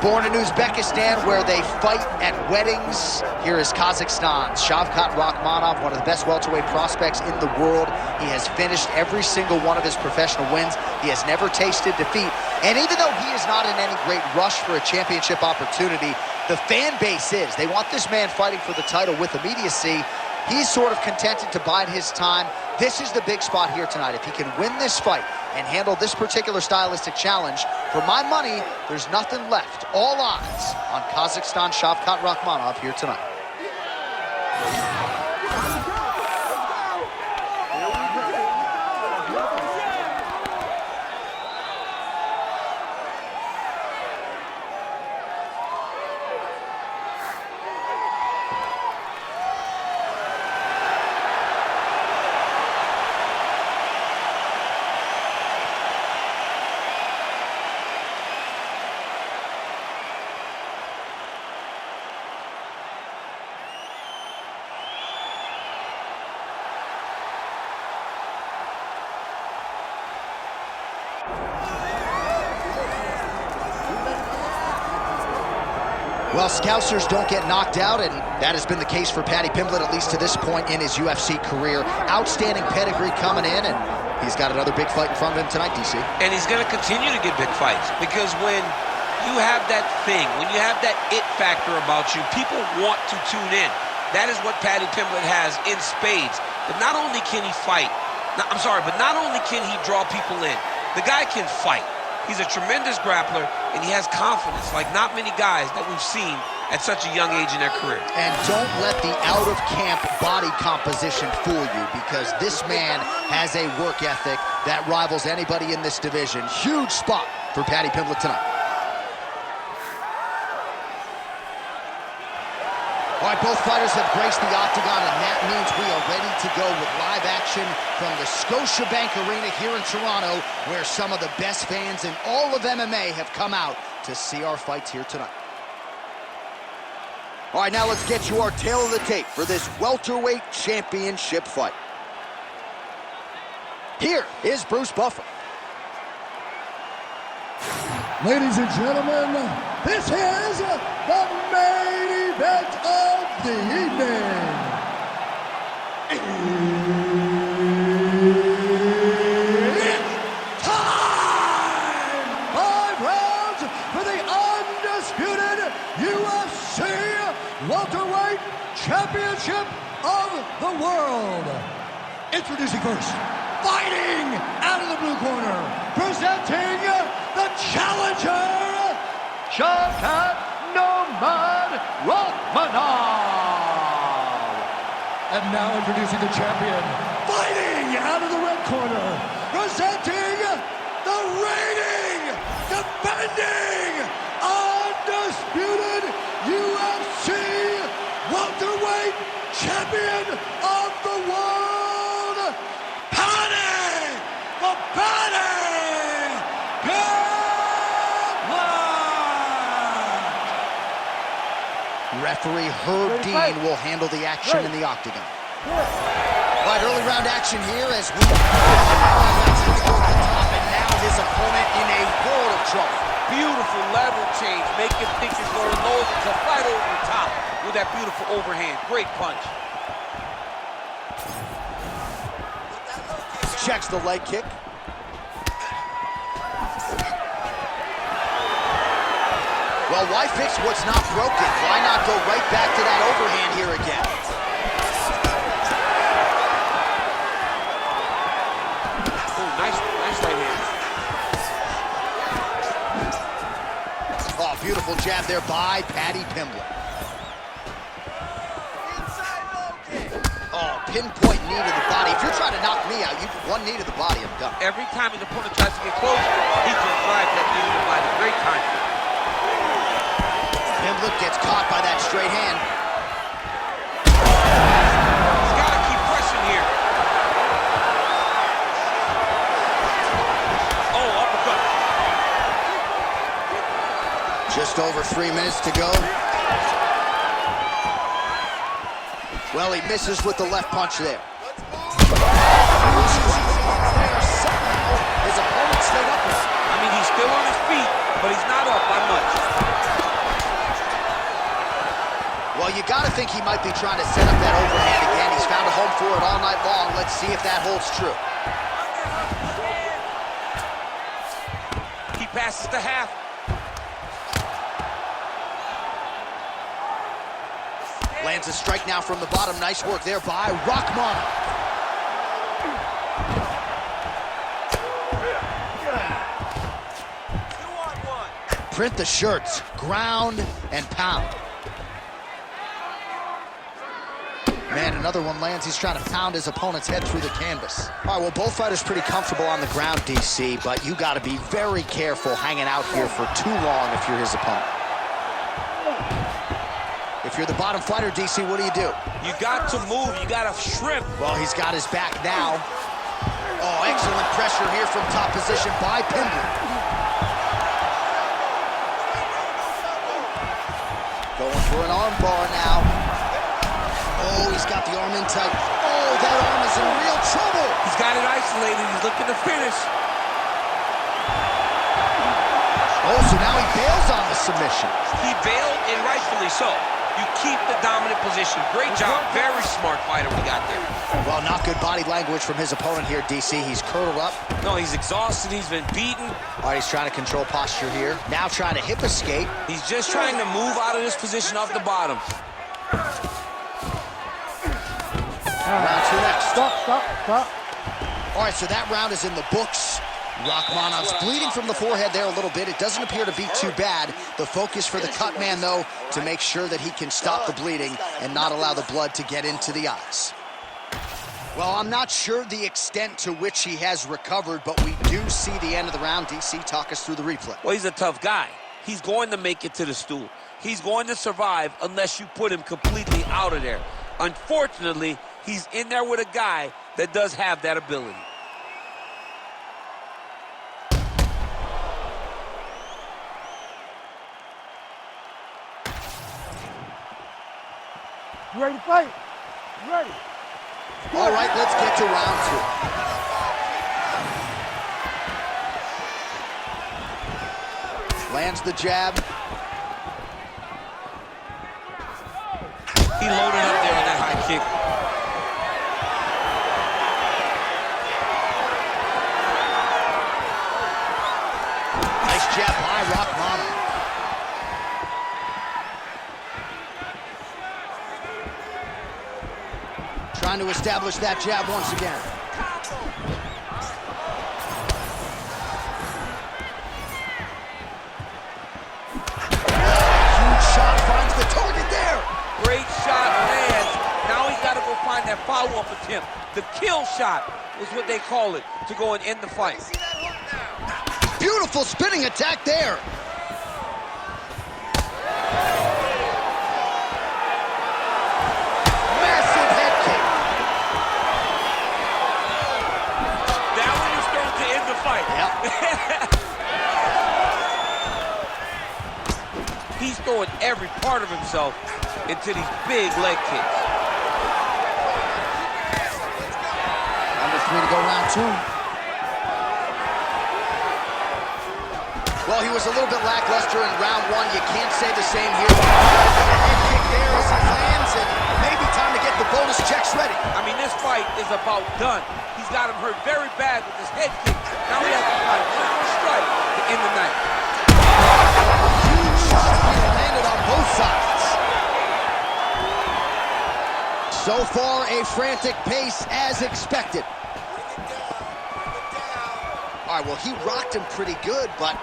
Born in Uzbekistan, where they fight at weddings, here is Kazakhstan's Shavkat Rakhmonov, one of the best welterweight prospects in the world. He has finished every single one of his professional wins. He has never tasted defeat. And even though he is not in any great rush for a championship opportunity, the fan base is. They want this man fighting for the title with immediacy. He's sort of contented to bide his time. This is the big spot here tonight. If he can win this fight and handle this particular stylistic challenge, for my money, there's nothing left. All odds on Kazakhstan Shavkat Rakhmonov here tonight. Well, Scousers don't get knocked out, and that has been the case for Paddy Pimblett, at least to this point in his UFC career. Outstanding pedigree coming in, and he's got another big fight in front of him tonight, DC. And he's going to continue to get big fights, because when you have that thing, when you have that it factor about you, people want to tune in. That is what Paddy Pimblett has in spades. But not only can he fight, but not only can he draw people in, the guy can fight. He's a tremendous grappler, and he has confidence like not many guys that we've seen at such a young age in their career. And don't let the out-of-camp body composition fool you, because this man has a work ethic that rivals anybody in this division. Huge spot for Paddy Pimblett tonight. All right, both fighters have graced the octagon, and that means we are ready to go with live action from the Scotiabank Arena here in Toronto, where some of the best fans in all of MMA have come out to see our fights here tonight. All right, now let's get you our tail of the tape for this welterweight championship fight. Here is Bruce Buffer. Ladies and gentlemen, this is the main event of the evening. It's time! 5 rounds for the undisputed UFC welterweight championship of the world. Introducing first, fighting out of the blue corner, presenting the challenger, Shavkat Rakhmonov. And now introducing the champion, fighting out of the red corner, presenting the reigning, defending, undisputed UFC welterweight champion of the world, Paddy Pimblett. Referee Herb Dean will handle the action in the octagon. All right, early round action here as we and now his opponent in a world of trouble. Beautiful level change, make him think he's going low to fight over the top with that beautiful overhand. Great punch. Checks the leg kick. Well, why fix what's not broken? Why not go right back to that overhand here again? Oh, nice right hand. Oh, beautiful jab there by Paddy Pimblett. Oh, pinpoint knee to the body. If you're trying to knock me out, you one knee to the body, I'm done. Every time an opponent tries to get close, he just drives that knee to the body. Great time. Pimblett gets caught by that straight hand. He's got to keep pressing here. Oh, uppercut. Just over 3 minutes to go. Well, he misses with the left punch there. His opponent stayed up. I mean, he's still on his feet, but he's not up by much. Well, you got to think he might be trying to set up that overhand again. He's found a home for it all night long. Let's see if that holds true. He passes to half. Lands a strike now from the bottom. Nice work there by Rakhmonov. Print the shirts, ground and pound. Man, another one lands. He's trying to pound his opponent's head through the canvas. All right, well, both fighters pretty comfortable on the ground, DC, but you got to be very careful hanging out here for too long if you're his opponent. If you're the bottom fighter, DC, what do? You got to move. You got to shrimp. Well, he's got his back now. Oh, excellent pressure here from top position by Pimblett. Going for an arm bar now. Oh, he's got the arm in tight. Oh, that arm is in real trouble. He's got it isolated. He's looking to finish. Oh, so now he bails on the submission. He bailed, and rightfully so. You keep the dominant position. Great job. Very smart fighter we got there. Well, not good body language from his opponent here, DC. He's curled up. No, he's exhausted. He's been beaten. All right, he's trying to control posture here. Now trying to hip escape. He's just trying to move out of this position off the bottom. Round two next. Stop. All right, so that round is in the books. Rakhmonov's bleeding from the forehead there a little bit. It doesn't appear to be too bad. The focus for the cut man, though, to make sure that he can stop the bleeding and not allow the blood to get into the eyes. Well, I'm not sure the extent to which he has recovered, but we do see the end of the round. DC, talk us through the replay. Well, he's a tough guy. He's going to make it to the stool. He's going to survive unless you put him completely out of there. Unfortunately, he's in there with a guy that does have that ability. You ready to fight? You ready? All right, let's get to round two. Lands the jab. He loaded up there on that high kick. Nice jab by Rakhmonov. Trying to establish that jab once again. Huge shot finds the target there. Great shot lands. Now he's got to go find that follow-up attempt. The kill shot was what they call it, to go and end the fight. Beautiful spinning attack there. Massive head kick. That one is starting to end the fight. Yep. He's throwing every part of himself into these big leg kicks. Under 3 to go, round two. Well, he was a little bit lackluster in round one. You can't say the same here. The head kick there as he lands, and maybe time to get the bonus checks ready. I mean, this fight is about done. He's got him hurt very bad with his head kick. Now he has to find one more strike to end the night. Huge shot landed on both sides. So far, a frantic pace as expected. All right, well, he rocked him pretty good, but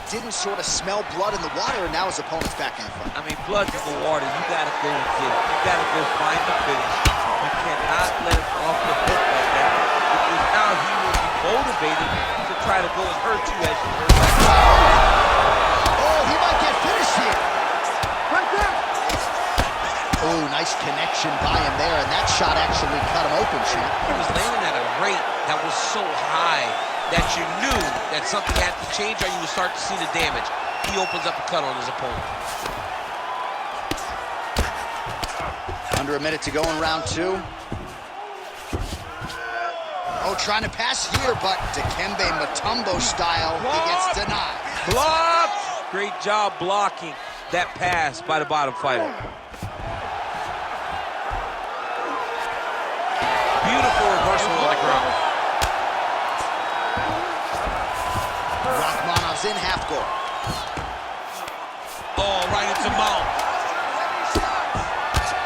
didn't sort of smell blood in the water, and now his opponent's back in the fight. I mean, blood's in the water. You got to go and get it. You got to go find the finish. You cannot let him off the hook like that, because now he will be motivated to try to go and hurt you as you hurt back. Oh, he might get finished here. Right there. Oh, nice connection by him there, and that shot actually cut him open, champ. He was landing at a rate that was so high that you knew that something had to change or you would start to see the damage. He opens up a cut on his opponent. Under a minute to go in round two. Oh, trying to pass here, but Dikembe Mutombo style, he gets denied. Blocked! Great job blocking that pass by the bottom fighter. guard. Oh, right into mount.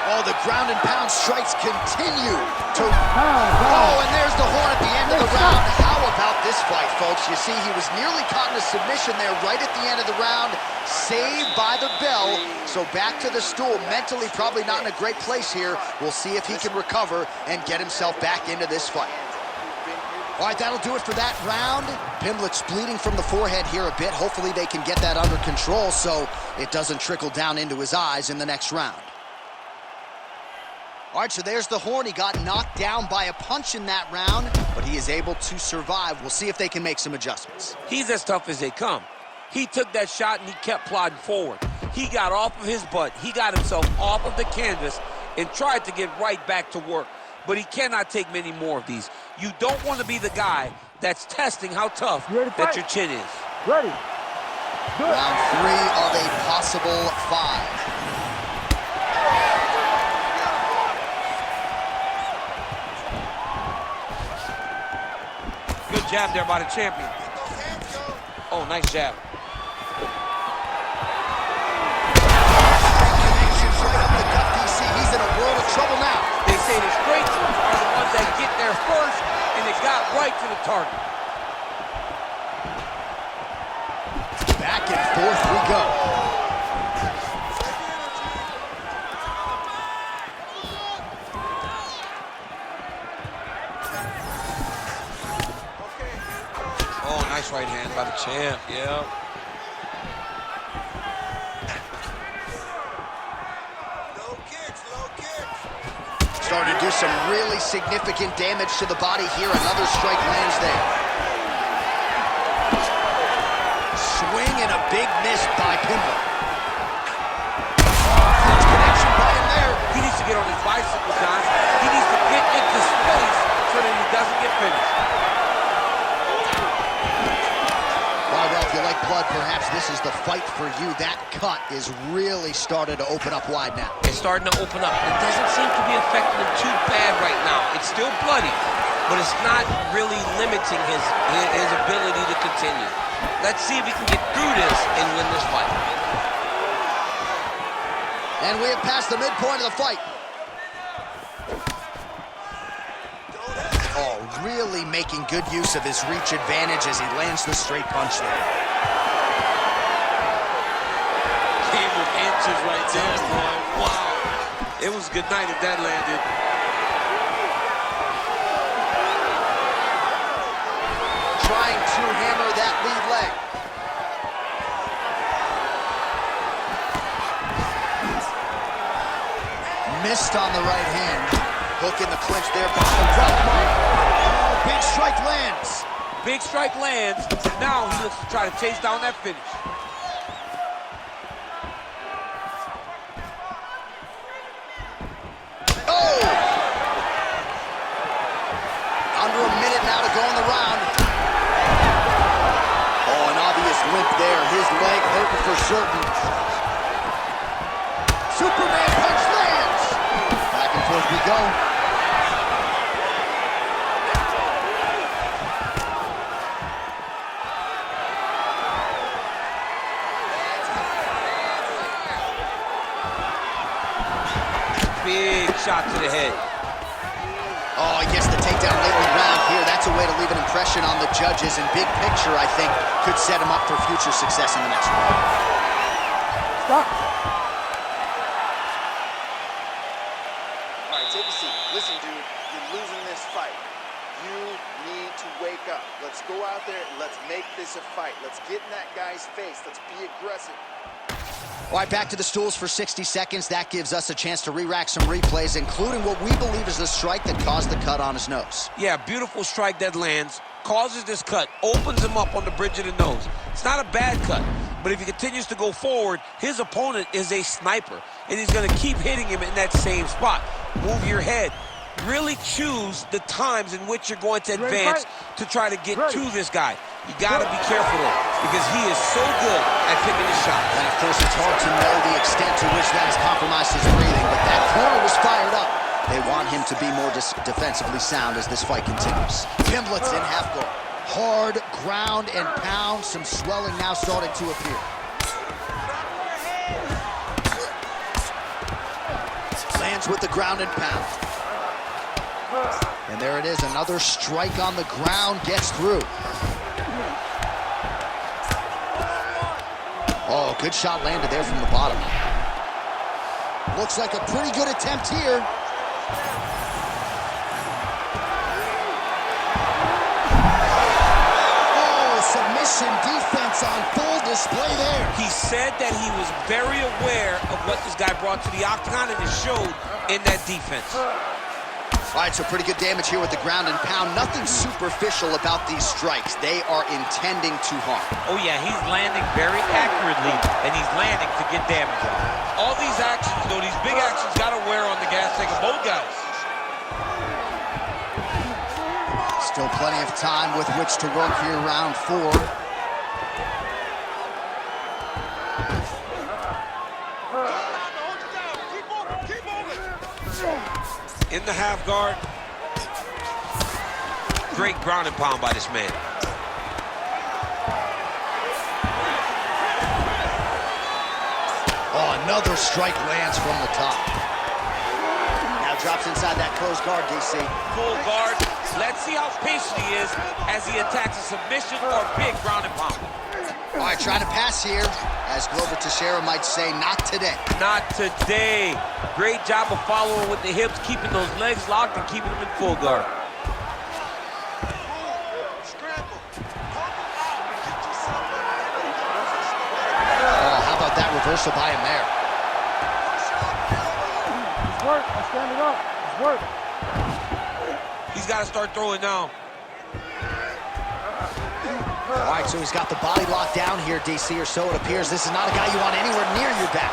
Oh, the ground and pound strikes continue to... Oh, and there's the horn at the end of the round. How about this fight, folks? You see, he was nearly caught in a submission there right at the end of the round. Saved by the bell. So back to the stool. Mentally, probably not in a great place here. We'll see if he can recover and get himself back into this fight. All right, that'll do it for that round. Pimblett's bleeding from the forehead here a bit. Hopefully they can get that under control so it doesn't trickle down into his eyes in the next round. All right, so there's the horn. He got knocked down by a punch in that round, but he is able to survive. We'll see if they can make some adjustments. He's as tough as they come. He took that shot and he kept plodding forward. He got off of his butt. He got himself off of the canvas and tried to get right back to work. But he cannot take many more of these. You don't want to be the guy that's testing how tough that your chin is. Ready. Round 3 of a possible 5. Good jab there by the champion. Oh, nice jab. Connections right up the gut, DC. He's in a world of trouble now. They say the straight ones are the ones that get there first, and it got right to the target. Back and forth we go. Oh, nice right hand by the champ, yeah. Starting to do some really significant damage to the body here. Another strike lands there. Swing and a big miss by Pimblett. Huge connection by him there. He needs to get on his bicycle, John. He needs to get into space so that he doesn't get finished. Well, if you like blood, perhaps this is the fight for you. That cut is really started to open up wide now. It's starting to open up. It doesn't seem to be affecting him too bad right now. It's still bloody, but it's not really limiting his ability to continue. Let's see if he can get through this and win this fight. And we have passed the midpoint of the fight. Oh, really making good use of his reach advantage as he lands the straight punch there. Game of inches right there, boy. Wow. It was good night if that landed. Trying to hammer that lead leg. Missed on the right hand. Hook in the clinch there by Rakhmonov. Oh, big strike lands. Big strike lands. Now he looks to try to chase down that finish. Oh! Under a minute now to go in the round. Oh, an obvious limp there. His leg hurting for certain. Superman punch lands. Back and forth we go. Big shot to the head. Oh, he gets the takedown late in the round here. That's a way to leave an impression on the judges, and big picture, I think, could set him up for future success in the next round. Stop. All right, take a seat. Listen, dude, you're losing this fight. You need to wake up. Let's go out there and let's make this a fight. Let's get in that guy's face. Let's be aggressive. All right, back to the stools for 60 seconds. That gives us a chance to re-rack some replays, including what we believe is the strike that caused the cut on his nose. Yeah, beautiful strike that lands, causes this cut, opens him up on the bridge of the nose. It's not a bad cut, but if he continues to go forward, his opponent is a sniper, and he's going to keep hitting him in that same spot. Move your head. Really choose the times in which you're going to advance to try to get to this guy. You got to be careful though, because he is so good at picking his shots. And of course, it's hard to know the extent to which that has compromised his breathing, but that corner was fired up. They want him to be more defensively sound as this fight continues. Pimblett's in half guard. Hard ground and pound. Some swelling now starting to appear. Lands with the ground and pound. And there it is, another strike on the ground, gets through. Oh, good shot landed there from the bottom. Looks like a pretty good attempt here. Oh, submission defense on full display there. He said that he was very aware of what this guy brought to the octagon, and it showed in that defense. All right, so pretty good damage here with the ground and pound. Nothing superficial about these strikes. They are intending to harm. Oh, yeah, he's landing very accurately, and he's landing to get damage on. All these actions, though, these big actions, got to wear on the gas tank of both guys. Still plenty of time with which to work here, round 4. In the half guard. Great ground and pound by this man. Oh, another strike lands from the top. Now drops inside that closed guard, DC. Full guard. Let's see how patient he is as he attacks a submission or big ground and pound. All right, trying to pass here. As Glover Teixeira might say, not today. Not today. Great job of following with the hips, keeping those legs locked and keeping them in full guard. Oh, how about that reversal by him there? It's work. I stand it up. It's work. He's got to start throwing now. All right, so he's got the body locked down here, DC, or so it appears. This is not a guy you want anywhere near your back.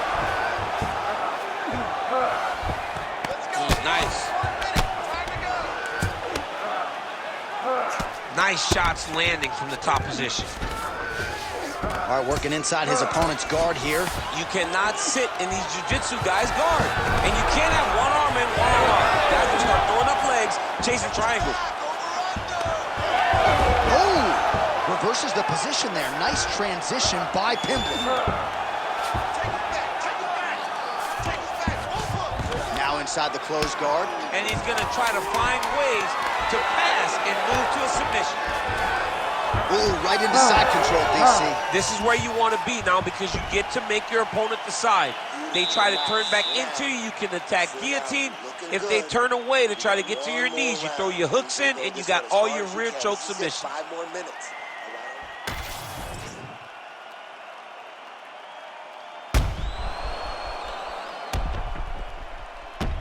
Nice. Nice shots landing from the top position. All right, working inside his opponent's guard here. You cannot sit in these jiu-jitsu guys' guard. And you can't have one arm in, one arm out. Guys will start throwing up legs, chasing triangles. Oh, reverses the position there. Nice transition by Pimblett. Now inside the closed guard. And he's going to try to find ways to pass and move to a submission. Ooh, right into side control, DC. This is where you want to be now because you get to make your opponent decide. They try to turn back into you, you can attack guillotine. If they turn away to try to get to your knees, you throw your hooks in and you got all your rear choke submissions. 5 more minutes.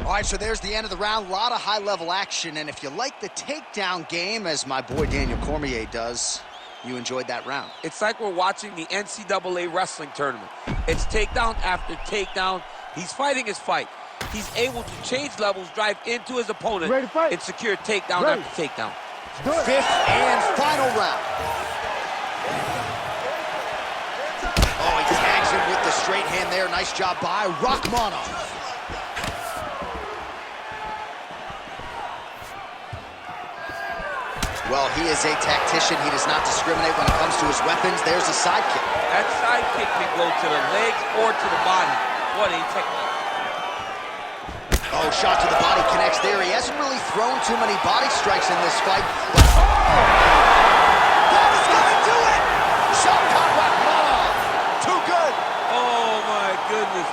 All right, so there's the end of the round. A lot of high-level action, and if you like the takedown game, as my boy Daniel Cormier does, you enjoyed that round. It's like we're watching the NCAA wrestling tournament. It's takedown after takedown. He's fighting his fight. He's able to change levels, drive into his opponent, and secure takedown after takedown. Fifth and final round. Oh, he tags him with the straight hand there. Nice job by Rakhmonov. Well, he is a tactician. He does not discriminate when it comes to his weapons. There's a side kick. That side kick can go to the legs or to the body. What a technique. Oh, shot to the body connects there. He hasn't really thrown too many body strikes in this fight. But that is going to do it! Shavkat Rakhmonov. Too good. Oh, my goodness.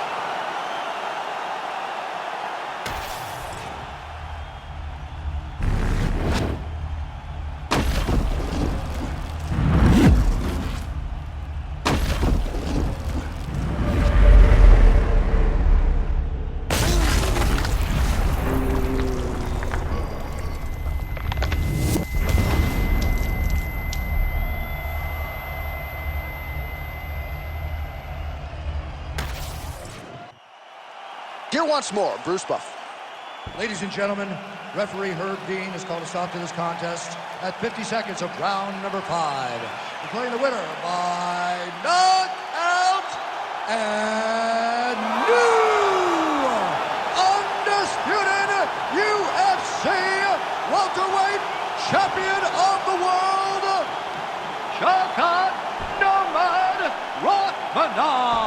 Here once more, Bruce Buff. Ladies and gentlemen, referee Herb Dean has called a stop to this contest at 50 seconds of round number 5. Declaring the winner by knockout and new undisputed UFC welterweight champion of the world, Shavkat Rakhmonov.